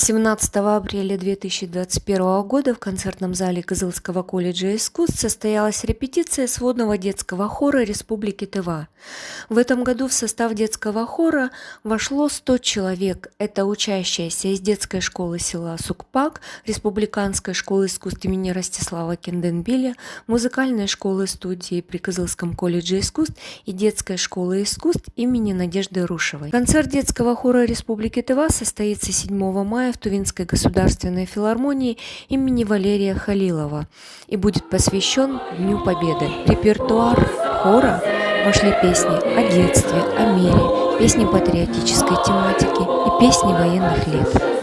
17 апреля 2021 года в концертном зале Кызылского колледжа искусств состоялась репетиция сводного детского хора Республики Тыва. В этом году в состав детского хора вошло 100 человек. Это учащиеся из детской школы села Сукпак, Республиканской школы искусств имени Ростислава Кенденбиля, музыкальной школы-студии при Кызылском колледже искусств и детской школы искусств имени Надежды Рушевой. Концерт детского хора Республики Тыва состоится 7 мая в Тувинской государственной филармонии имени Валерия Халилова и будет посвящен Дню Победы. В репертуар хора вошли песни о детстве, о мире, песни патриотической тематики и песни военных лет.